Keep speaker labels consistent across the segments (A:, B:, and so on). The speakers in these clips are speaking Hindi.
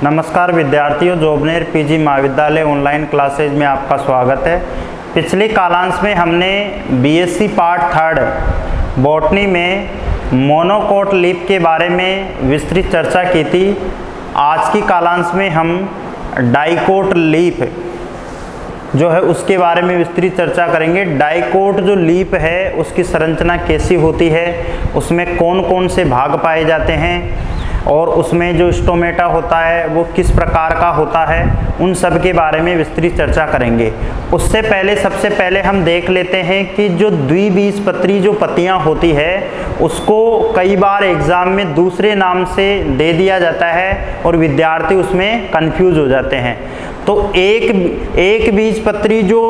A: नमस्कार विद्यार्थियों, जोबनेर पीजी महाविद्यालय ऑनलाइन क्लासेज में आपका स्वागत है। पिछले कालांश में हमने बीएससी पार्ट 3 बॉटनी में मोनोकोट लीफ के बारे में विस्तृत चर्चा की थी। आज की कालांश में हम डाइकोट लीफ जो है उसके बारे में विस्तृत चर्चा करेंगे। डाइकोट जो लीफ है उसकी संरचना कैसी होती है, उसमें कौन कौन से भाग पाए जाते हैं और उसमें जो स्टोमेटा होता है वो किस प्रकार का होता है, उन सब के बारे में विस्तृत चर्चा करेंगे। उससे पहले सबसे पहले हम देख लेते हैं कि जो द्विबीजपत्री जो पत्तियां होती है उसको कई बार एग्जाम में दूसरे नाम से दे दिया जाता है और विद्यार्थी उसमें कंफ्यूज हो जाते हैं। तो एक बीजपत्री जो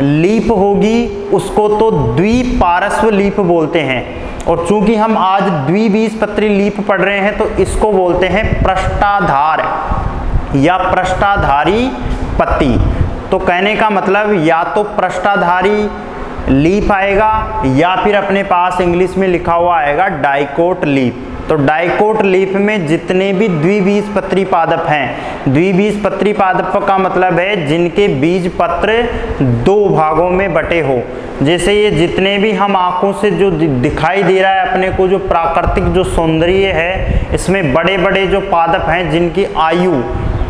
A: लीफ होगी उसको तो द्विपार्श्व लीफ बोलते हैं, और चूंकि हम आज द्विबीजपत्री लीफ पढ़ रहे हैं तो इसको बोलते हैं पृष्ठाधार या पृष्ठाधारी पत्ती। तो कहने का मतलब या तो पृष्ठाधारी लीफ आएगा या फिर अपने पास इंग्लिश में लिखा हुआ आएगा डाइकोट लीफ। तो डाइकोट लीफ में जितने भी द्विबीजपत्री पादप हैं, द्विबीजपत्री पादप का मतलब है जिनके बीज पत्र दो भागों में बटे हो। जैसे ये जितने भी हम आंखों से जो दिखाई दे रहा है अपने को, जो प्राकृतिक जो सौंदर्य है, इसमें बड़े बड़े जो पादप हैं जिनकी आयु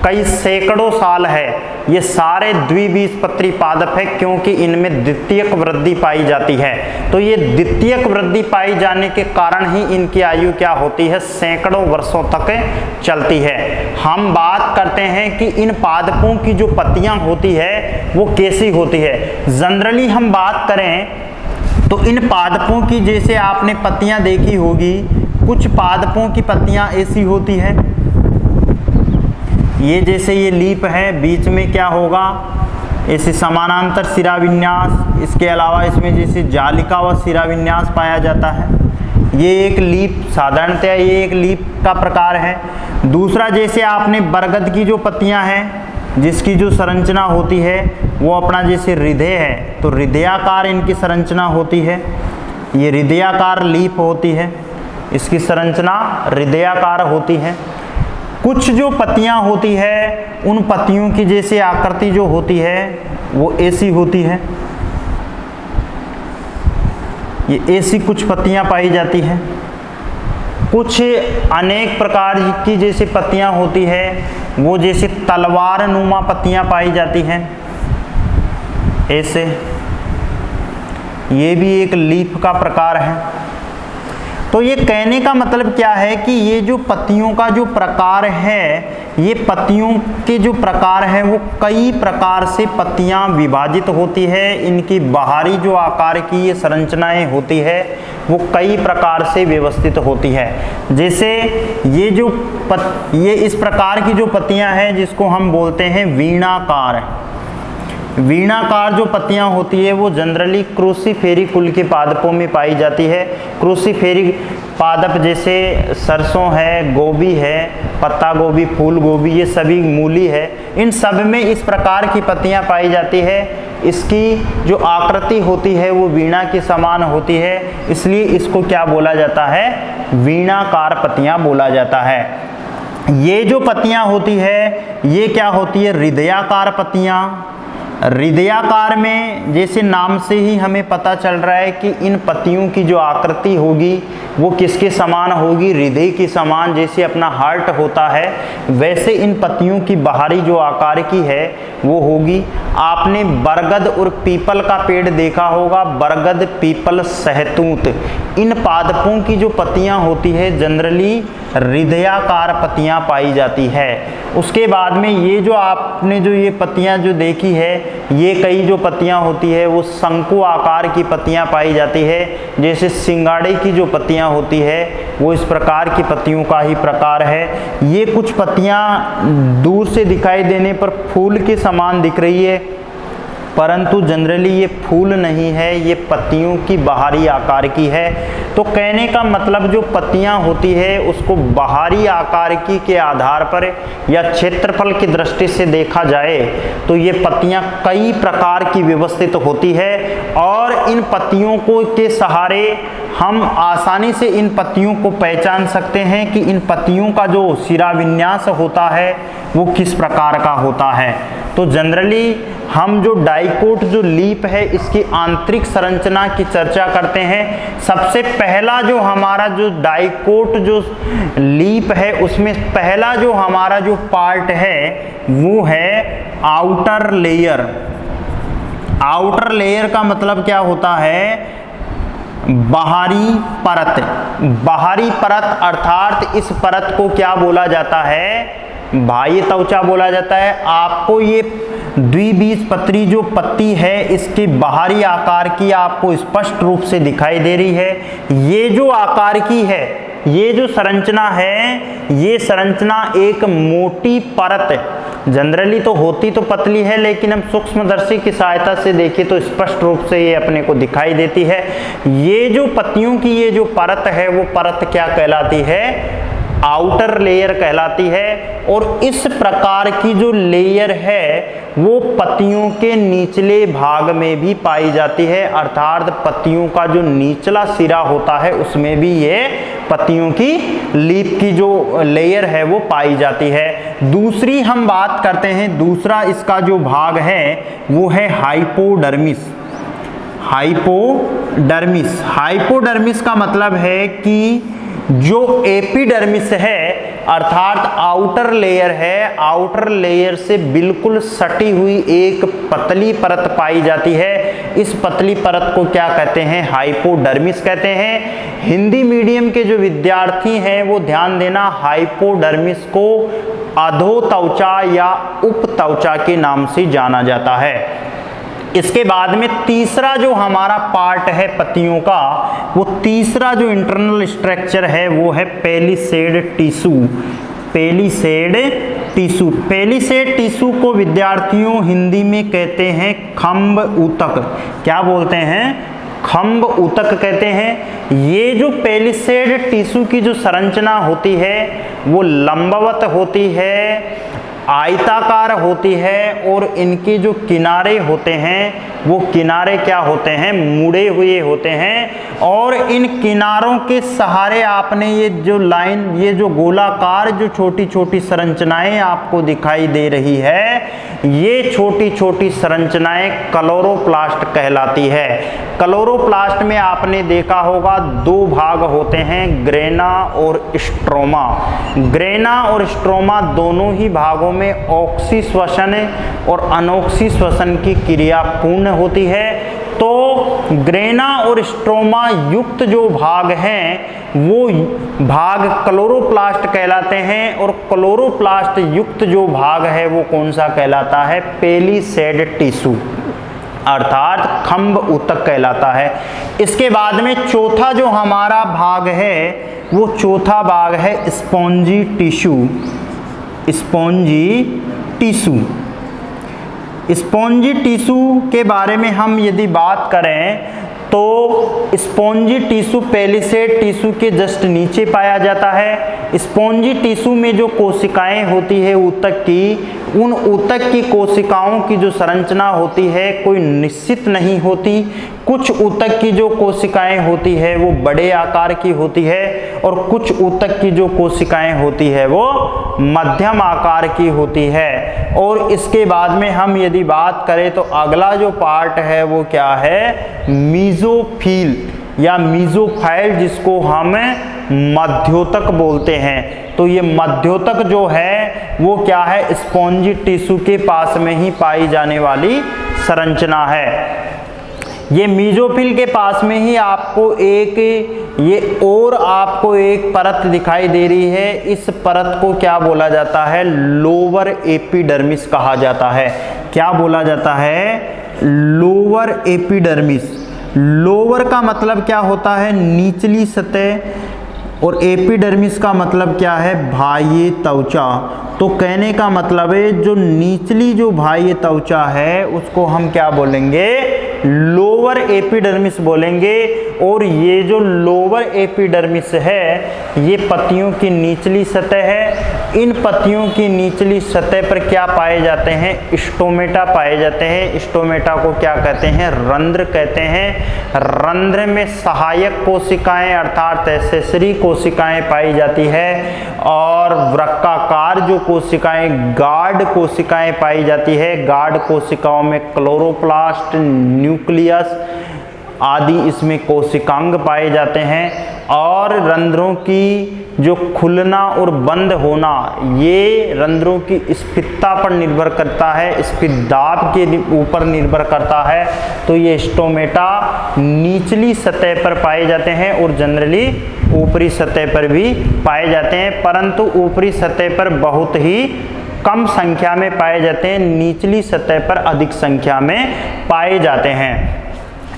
A: कई सैकड़ों साल है, ये सारे द्विबीजपत्री पादप है, क्योंकि इनमें द्वितीयक वृद्धि पाई जाती है। तो ये द्वितीयक वृद्धि पाई जाने के कारण ही इनकी आयु क्या होती है, सैकड़ों वर्षों तक चलती है। हम बात करते हैं कि इन पादपों की जो पत्तियां होती है वो कैसी होती है। जनरली हम बात करें तो इन पादपों की, जैसे आपने पत्तियां देखी होगी, कुछ पादपों की पत्तियां ऐसी होती है, ये जैसे ये लीफ है, बीच में क्या होगा, ऐसे समानांतर सिरा विन्यास, इसके अलावा इसमें जैसे जालिका व सिरा विन्यास पाया जाता है। ये एक लीफ, साधारणतः ये एक लीफ का प्रकार है। दूसरा, जैसे आपने बरगद की जो पत्तियां हैं जिसकी जो संरचना होती है वो अपना जैसे हृदय है, तो हृदयाकार इनकी संरचना होती है, ये हृदयाकार लीफ होती है, इसकी संरचना हृदयाकार होती है। कुछ जो पत्तियां होती है उन पत्तियों की जैसे आकृति जो होती है वो ऐसी होती है, ये ऐसी कुछ पत्तियां पाई जाती हैं। कुछ अनेक प्रकार की जैसे पत्तियां होती है वो जैसे तलवार नुमा पत्तियां पाई जाती हैं, ऐसे, ये भी एक लीफ का प्रकार है। तो ये कहने का मतलब क्या है कि ये जो पत्तियों का जो प्रकार है, ये पत्तियों के जो प्रकार है वो कई प्रकार से पत्तियां विभाजित होती है। इनकी बाहरी जो आकार की ये संरचनाएं होती है वो कई प्रकार से व्यवस्थित होती है। जैसे ये इस प्रकार की जो पत्तियां हैं जिसको हम बोलते हैं वीणाकार। वीणाकार जो पत्तियां होती है वो जनरली क्रूसीफेरी कुल के पादपों में पाई जाती है। क्रूसीफेरी पादप जैसे सरसों है, गोभी है, पत्ता गोभी, फूल गोभी, ये सभी मूली है, इन सब में इस प्रकार की पत्तियां पाई जाती है। इसकी जो आकृति होती है वो वीणा के समान होती है, इसलिए इसको क्या बोला जाता है, वीणाकार पत्तियां बोला जाता है। ये जो पत्तियां होती है ये क्या होती है, हृदयाकार पत्तियां। हृदयाकार में जैसे नाम से ही हमें पता चल रहा है कि इन पत्तियों की जो आकृति होगी वो किसके समान होगी, हृदय के समान। जैसे अपना हार्ट होता है वैसे इन पत्तियों की बाहरी जो आकार की है वो होगी। आपने बरगद और पीपल का पेड़ देखा होगा, बरगद, पीपल, सहतूत, इन पादपों की जो पत्तियां होती है जनरली हृदयाकार पत्तियां पाई जाती है। उसके बाद में ये जो आपने जो ये पत्तियां जो देखी है, ये कई जो पत्तियां होती है वो शंकु आकार की पत्तियां पाई जाती है। जैसे सिंगाड़े की जो पत्तियां होती है वो इस प्रकार की पत्तियों का ही प्रकार है। ये कुछ पत्तियां दूर से दिखाई देने पर फूल के समान दिख रही है, परंतु जनरली ये फूल नहीं है, ये पत्तियों की बाहरी आकार की है। तो कहने का मतलब जो पत्तियां होती है उसको बाहरी आकार की के आधार पर या क्षेत्रफल की दृष्टि से देखा जाए तो ये पत्तियां कई प्रकार की व्यवस्थित होती है और इन पत्तियों को के सहारे हम आसानी से इन पत्तियों को पहचान सकते हैं कि इन पत्तियों का जो शिराविन्यास होता है वो किस प्रकार का होता है। तो जनरली हम जो डाइकोट जो लीफ है इसकी आंतरिक संरचना की चर्चा करते हैं। सबसे पहला जो हमारा जो डाइकोट जो लीफ है उसमें पहला जो हमारा जो पार्ट है वो है आउटर लेयर। आउटर लेयर का मतलब क्या होता है? बाहरी परत। बाहरी परत अर्थात इस परत को क्या बोला जाता है? बाह्य त्वचा बोला जाता है। आपको ये द्विबीजपत्री जो पत्ती है इसकी बाहरी आकार की आपको स्पष्ट रूप से दिखाई दे रही है। ये जो आकार की है, ये जो संरचना है, ये संरचना एक मोटी परत, जनरली तो होती तो पतली है लेकिन हम सूक्ष्मदर्शी की सहायता से देखें तो स्पष्ट रूप से ये अपने को दिखाई देती है। ये जो पत्तियों की ये जो परत है वो परत क्या कहलाती है? आउटर लेयर कहलाती है। और इस प्रकार की जो लेयर है वो पत्तियों के निचले भाग में भी पाई जाती है, अर्थात पत्तियों का जो निचला सिरा होता है उसमें भी ये पत्तियों की लीफ की जो लेयर है वो पाई जाती है। दूसरी हम बात करते हैं, दूसरा इसका जो भाग है वो है हाइपोडर्मिस। हाइपोडर्मिस, हाइपोडर्मिस का मतलब है कि जो एपिडर्मिस है अर्थात आउटर लेयर है, आउटर लेयर से बिल्कुल सटी हुई एक पतली परत पाई जाती है। इस पतली परत को क्या कहते हैं? हाइपोडर्मिस कहते हैं। हिंदी मीडियम के जो विद्यार्थी हैं वो ध्यान देना, हाइपोडर्मिस को अधोत्वचा या उपत्वचा के नाम से जाना जाता है। इसके बाद में तीसरा जो हमारा पार्ट है पत्तियों का, वो तीसरा जो इंटरनल स्ट्रक्चर है वो है palisade tissue. Palisade tissue, palisade tissue को विद्यार्थियों हिंदी में कहते हैं खम्ब ऊतक। क्या बोलते हैं? खम्ब ऊतक कहते हैं। ये जो पेलिसेड टिश्यू की जो संरचना होती है वो लंबवत होती है, आयताकार होती है और इनके जो किनारे होते हैं वो किनारे क्या होते हैं? मुड़े हुए होते हैं। और इन किनारों के सहारे आपने ये जो लाइन, ये जो गोलाकार जो छोटी छोटी संरचनाएं आपको दिखाई दे रही है, ये छोटी छोटी संरचनाएं क्लोरोप्लास्ट कहलाती है। क्लोरोप्लास्ट में आपने देखा होगा दो भाग होते हैं, ग्रेना और स्ट्रोमा। ग्रेना और स्ट्रोमा दोनों ही भागों में ऑक्सी श्वसन और अनॉक्सी श्वसन की क्रिया पूर्ण होती है। तो ग्रेना और स्ट्रोमा युक्त जो भाग हैं वो भाग क्लोरोप्लास्ट कहलाते हैं और क्लोरोप्लास्ट युक्त जो भाग है वो कौन सा कहलाता है? पेलिसेड टिश्यू अर्थात खम्ब ऊतक कहलाता है। इसके बाद में चौथा जो हमारा भाग है वो चौथा भाग है spongy tissue. Spongy tissue, spongy tissue के बारे में हम यदि बात करें तो स्पॉन्जी टिश्यू पेलिसेड टिश्यू के जस्ट नीचे पाया जाता है। स्पॉन्जी टिश्यू में जो कोशिकाएं होती है ऊतक की, उन ऊतक की कोशिकाओं की जो संरचना होती है कोई निश्चित नहीं होती। कुछ ऊतक की जो कोशिकाएं होती है वो बड़े आकार की होती है और कुछ ऊतक की जो कोशिकाएं होती है वो मध्यम आकार की होती है। और इसके बाद में हम यदि बात करें तो अगला जो पार्ट है वो क्या है? मीजोफिल या मीजोफाइल, जिसको हम मध्योतक बोलते हैं। तो ये मध्योतक जो है वो क्या है? स्पॉन्जी टिश्यू के पास में ही पाई जाने वाली संरचना है। ये मीजोफिल के पास में ही आपको एक ये और आपको एक परत दिखाई दे रही है। इस परत को क्या बोला जाता है? लोअर एपिडर्मिस कहा जाता है। क्या बोला जाता है? Lower epidermis. लोअर का मतलब क्या होता है? निचली सतह, और एपिडर्मिस का मतलब क्या है? बाह्य त्वचा। तो तो कहने का मतलब है जो निचली जो बाह्य त्वचा है उसको हम क्या बोलेंगे, लोअर एपिडर्मिस बोलेंगे। और ये जो लोअर एपिडर्मिस है ये पत्तियों की निचली सतह है। इन पत्तियों की निचली सतह पर क्या पाए जाते हैं, स्टोमेटा पाए जाते हैं। स्टोमेटा को क्या कहते हैं, रंध्र कहते हैं। रंध्र में सहायक कोशिकाएं अर्थात एक्सेसरी कोशिकाएं पाई जाती है और वृक्काकार जो कोशिकाएं गार्ड कोशिकाएं पाई जाती है। गार्ड कोशिकाओं में क्लोरोप्लास्ट, न्यूक्लियस आदि इसमें कोशिकांग पाए जाते हैं। और रंध्रों की जो खुलना और बंद होना ये रंध्रों की स्फीतता पर निर्भर करता है, स्फीतदाब के ऊपर निर्भर करता है। तो ये स्टोमेटा निचली सतह पर पाए जाते हैं और जनरली ऊपरी सतह पर भी पाए जाते हैं, परंतु ऊपरी सतह पर बहुत ही कम संख्या में पाए जाते हैं, निचली सतह पर अधिक संख्या में पाए जाते हैं।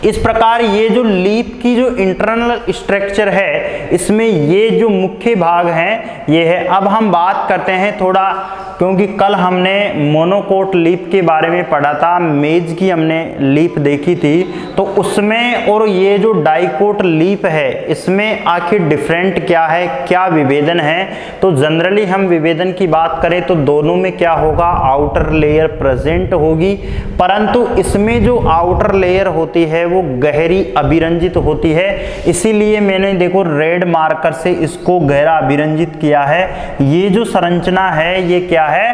A: इस प्रकार ये जो लीफ की जो इंटरनल स्ट्रक्चर है इसमें ये जो मुख्य भाग हैं ये है। अब हम बात करते हैं थोड़ा, क्योंकि कल हमने मोनोकोट लीफ के बारे में पढ़ा था, मेज की हमने लीफ देखी थी, तो उसमें और ये जो डाइकोट लीफ है इसमें आखिर डिफरेंट क्या है, क्या विभेदन है। तो जनरली हम विभेदन की बात करें तो दोनों में क्या होगा, आउटर लेयर प्रेजेंट होगी, परंतु इसमें जो आउटर लेयर होती है वो गहरी अभिरंजित होती है। इसीलिए मैंने देखो रेड मार्कर से इसको गहरा अभिरंजित किया है। ये जो संरचना है ये क्या है,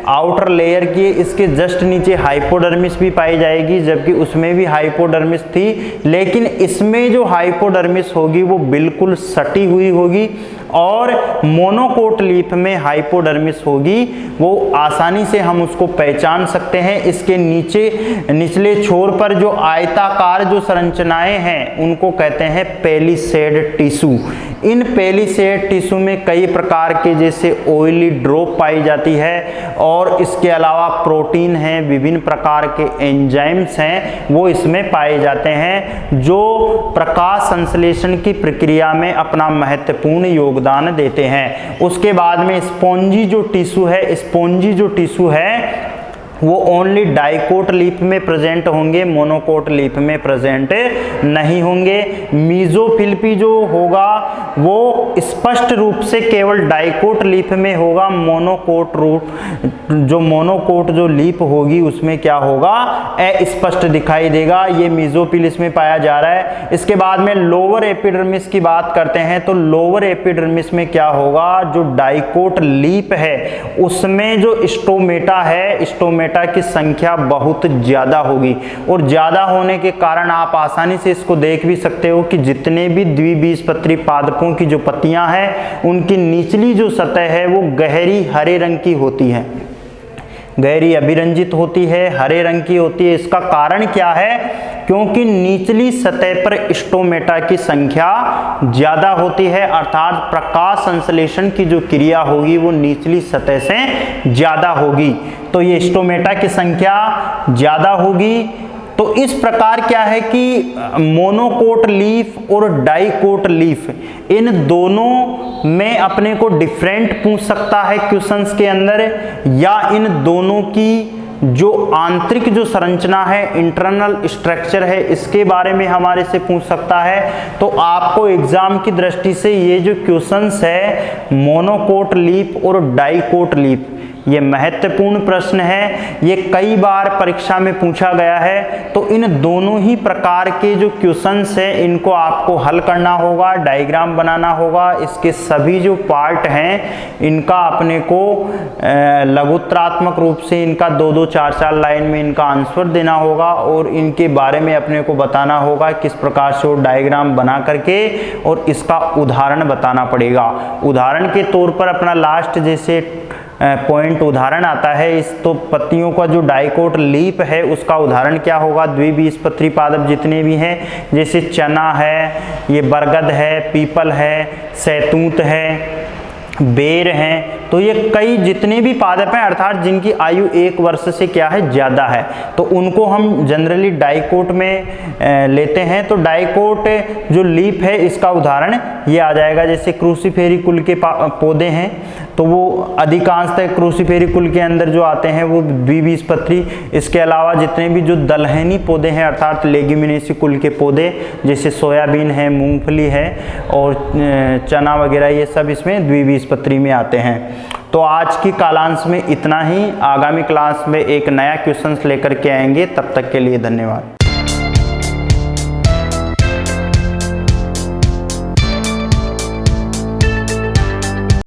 A: आउटर लेयर की, इसके जस्ट नीचे हाइपोडर्मिस भी पाई जाएगी, जबकि उसमें भी हाइपोडर्मिस थी, लेकिन इसमें जो हाइपोडर्मिस होगी वो बिल्कुल सटी हुई होगी और मोनोकोट लीफ में हाइपोडर्मिस होगी, वो आसानी से हम उसको पहचान सकते हैं। इसके नीचे निचले छोर पर जो आयताकार जो संरचनाएं हैं उनको कहते हैं पेलिसेड टिश्यू। इन पेलिसेड टिश्यू में कई प्रकार के जैसे ऑयली ड्रॉप पाई जाती है और इसके अलावा प्रोटीन हैं, विभिन्न प्रकार के एंजाइम्स हैं वो इसमें पाए जाते हैं, जो प्रकाश संश्लेषण की प्रक्रिया में अपना महत्वपूर्ण योगदान देते हैं। उसके बाद में स्पॉन्जी जो टिश्यू है, स्पॉन्जी जो टिश्यू है वो ओनली डाइकोट लीफ में प्रेजेंट होंगे, मोनोकोट लीफ में प्रेजेंट नहीं होंगे। मीजोफिल्पी जो होगा वो स्पष्ट रूप से केवल डाइकोट लीफ में होगा। मोनोकोट जो लीफ होगी उसमें क्या होगा, अस्पष्ट दिखाई देगा। ये मीजोफिल इसमें पाया जा रहा है। इसके बाद में लोअर एपिडर्मिस की बात करते हैं तो लोअर एपिडर्मिस में क्या होगा, जो डाइकोट लीफ है उसमें जो स्टोमेटा है, स्टोमेटा की संख्या बहुत ज्यादा होगी और ज्यादा होने के कारण आप आसानी से इसको देख भी सकते हो कि जितने भी द्विबीजपत्री पादपों की जो पत्तियां हैं उनकी निचली जो सतह है वो गहरी हरे रंग की होती है, गहरी अभिरंजित होती है, हरे रंग की होती है। इसका कारण क्या है, क्योंकि निचली सतह पर स्टोमेटा की संख्या ज्यादा होती है, अर्थात प्रकाश संश्लेषण की जो क्रिया होगी वो निचली सतह से ज्यादा होगी, तो ये स्टोमेटा की संख्या ज्यादा होगी। तो इस प्रकार क्या है कि मोनोकोट लीफ और डाइकोट लीफ इन दोनों में अपने को डिफरेंट पूछ सकता है क्वेश्चंस के अंदर, या इन दोनों की जो आंतरिक जो संरचना है, इंटरनल स्ट्रक्चर है, इसके बारे में हमारे से पूछ सकता है। तो आपको एग्जाम की दृष्टि से ये जो क्वेश्चंस है मोनोकोट लीफ और डाइकोट लीफ, ये महत्वपूर्ण प्रश्न है, ये कई बार परीक्षा में पूछा गया है। तो इन दोनों ही प्रकार के जो क्वेश्चंस है इनको आपको हल करना होगा, डायग्राम बनाना होगा, इसके सभी जो पार्ट हैं इनका अपने को लघुत्रात्मक रूप से इनका 2-2, 4-4 लाइन में इनका आंसर देना होगा और इनके बारे में अपने को बताना होगा किस प्रकार से वो डायग्राम बना करके, और इसका उदाहरण बताना पड़ेगा। उदाहरण के तौर पर अपना लास्ट जैसे पॉइंट उदाहरण आता है, इस तो पत्तियों का जो डाइकोट लीफ है उसका उदाहरण क्या होगा, द्विबीजपत्री पादप जितने भी हैं, जैसे चना है, ये बरगद है, पीपल है, सैतूत है, बेर हैं, तो ये कई जितने भी पादप हैं अर्थात जिनकी आयु 1 वर्ष से क्या है ज़्यादा है, तो उनको हम जनरली डाइकोट में लेते हैं। तो डाइकोट जो लीफ है इसका उदाहरण ये आ जाएगा, जैसे क्रूसीफेरी कुल के पौधे हैं तो वो अधिकांशतः क्रूसीफेरी कुल के अंदर जो आते हैं वो द्विबीजपत्री। इसके अलावा जितने भी जो दलहनी पौधे हैं अर्थात लेग्यूमिनेसी कुल के पौधे जैसे सोयाबीन है, मूंगफली है और चना वगैरह, ये सब इसमें द्विबीजपत्री में आते हैं। तो आज की कालांश में इतना ही। आगामी क्लास में एक नया क्वेश्चन लेकर के आएंगे। तब तक के लिए धन्यवाद।